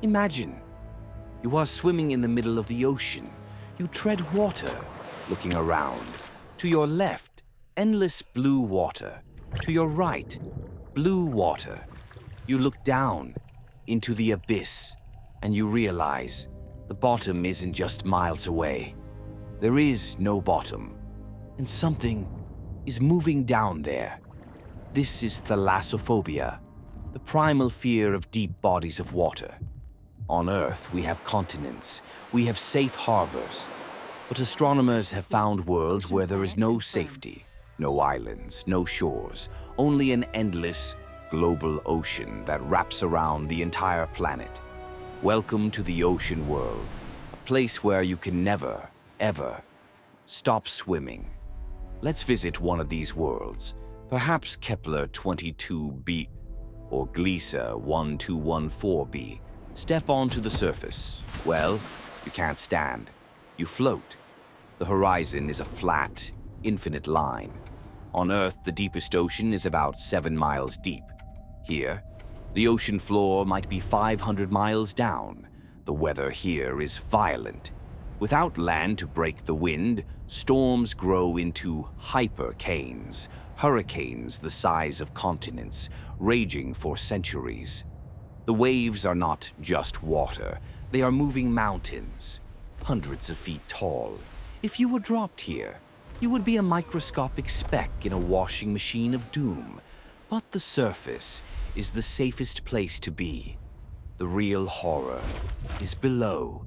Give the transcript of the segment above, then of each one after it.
Imagine, you are swimming in the middle of the ocean. You tread water, looking around. To your left, endless blue water. To your right, blue water. You look down into the abyss, and you realize the bottom isn't just miles away. There is no bottom, and something is moving down there. This is thalassophobia, the primal fear of deep bodies of water. On Earth, we have continents, we have safe harbors, but astronomers have found worlds where there is no safety, no islands, no shores, only an endless, global ocean that wraps around the entire planet. Welcome to the ocean world, a place where you can never, ever stop swimming. Let's visit one of these worlds, perhaps Kepler-22b or Gliese 1214b. Step onto the surface. Well, you can't stand. You float. The horizon is a flat, infinite line. On Earth, the deepest ocean is about 7 miles deep. Here, the ocean floor might be 500 miles down. The weather here is violent. Without land to break the wind, storms grow into hypercanes, hurricanes the size of continents, raging for centuries. The waves are not just water, they are moving mountains, hundreds of feet tall. If you were dropped here, you would be a microscopic speck in a washing machine of doom. But the surface is the safest place to be. The real horror is below.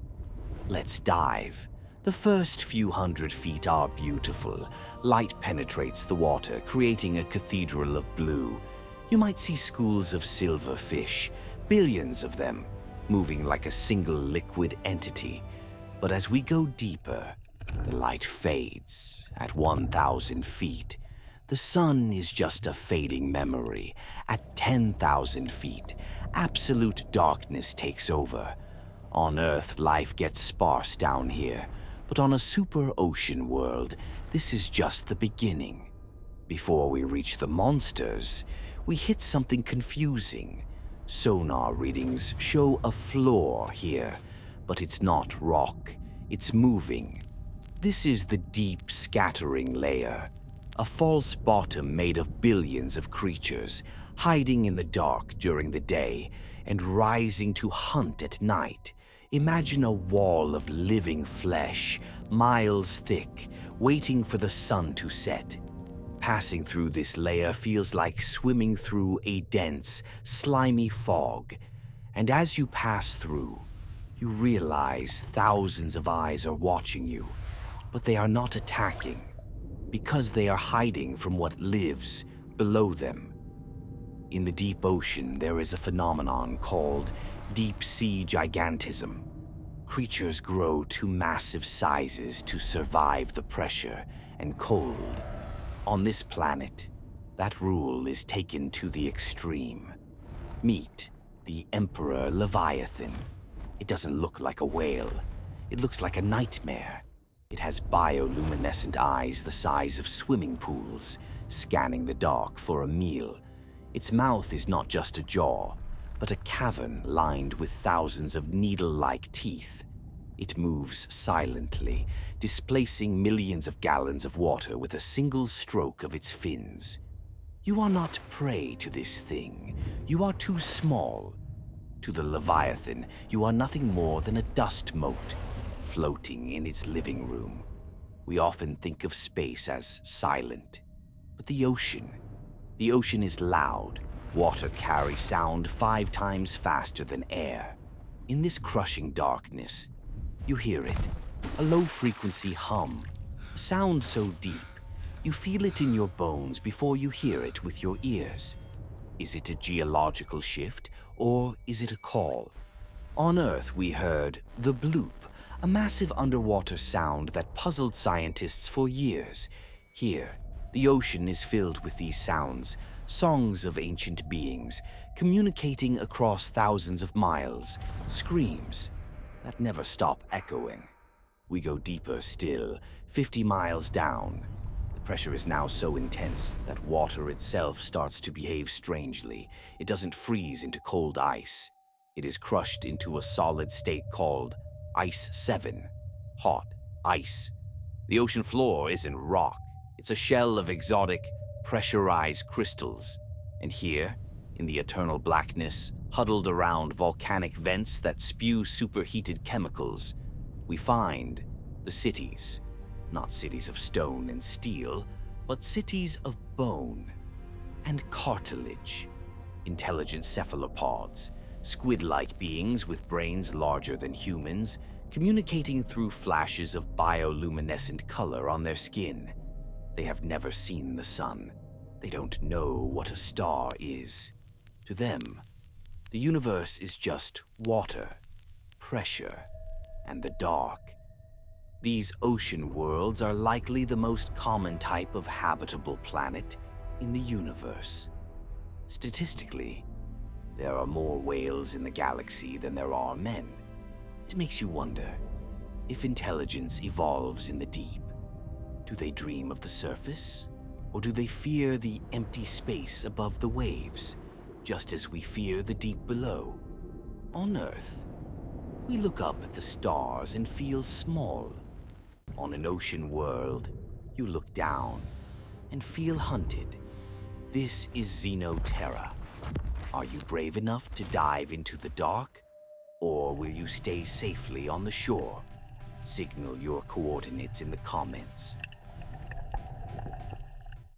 Let's dive. The first few hundred feet are beautiful. Light penetrates the water, creating a cathedral of blue. You might see schools of silver fish, billions of them, moving like a single liquid entity. But as we go deeper, the light fades. At 1,000 feet, the sun is just a fading memory. At 10,000 feet, absolute darkness takes over. On Earth, life gets sparse down here, but on a super ocean world, this is just the beginning. Before we reach the monsters, we hit something confusing. Sonar readings show a floor here, but it's not rock, it's moving. This is the deep scattering layer, a false bottom made of billions of creatures, hiding in the dark during the day and rising to hunt at night. Imagine a wall of living flesh, miles thick, waiting for the sun to set. Passing through this layer feels like swimming through a dense, slimy fog. And as you pass through, you realize thousands of eyes are watching you, but they are not attacking, because they are hiding from what lives below them. In the deep ocean, there is a phenomenon called deep-sea gigantism. Creatures grow to massive sizes to survive the pressure and cold. On this planet, that rule is taken to the extreme. Meet the Emperor Leviathan. It doesn't look like a whale. It looks like a nightmare. It has bioluminescent eyes the size of swimming pools, scanning the dark for a meal. Its mouth is not just a jaw, but a cavern lined with thousands of needle-like teeth. It moves silently, displacing millions of gallons of water with a single stroke of its fins. You are not prey to this thing. You are too small. To the Leviathan, you are nothing more than a dust mote, floating in its living room. We often think of space as silent, but the ocean is loud. Water carries sound 5 times faster than air. In this crushing darkness, you hear it, a low-frequency hum, a sound so deep, you feel it in your bones before you hear it with your ears. Is it a geological shift, or is it a call? On Earth, we heard the Bloop, a massive underwater sound that puzzled scientists for years. Here, the ocean is filled with these sounds, songs of ancient beings, communicating across thousands of miles, screams that never stop echoing. We go deeper still, 50 miles down. The pressure is now so intense that water itself starts to behave strangely. It doesn't freeze into cold ice. It is crushed into a solid state called Ice 7, hot ice. The ocean floor isn't rock. It's a shell of exotic, pressurized crystals. And here, in the eternal blackness, huddled around volcanic vents that spew superheated chemicals, we find the cities. Not cities of stone and steel, but cities of bone and cartilage. Intelligent cephalopods, squid-like beings with brains larger than humans, communicating through flashes of bioluminescent color on their skin. They have never seen the sun. They don't know what a star is. To them, the universe is just water, pressure, and the dark. These ocean worlds are likely the most common type of habitable planet in the universe. Statistically, there are more whales in the galaxy than there are men. It makes you wonder, if intelligence evolves in the deep, do they dream of the surface? Or do they fear the empty space above the waves, just as we fear the deep below? On Earth, we look up at the stars and feel small. On an ocean world, you look down and feel hunted. This is Xeno Terra. Are you brave enough to dive into the dark? Or will you stay safely on the shore? Signal your coordinates in the comments.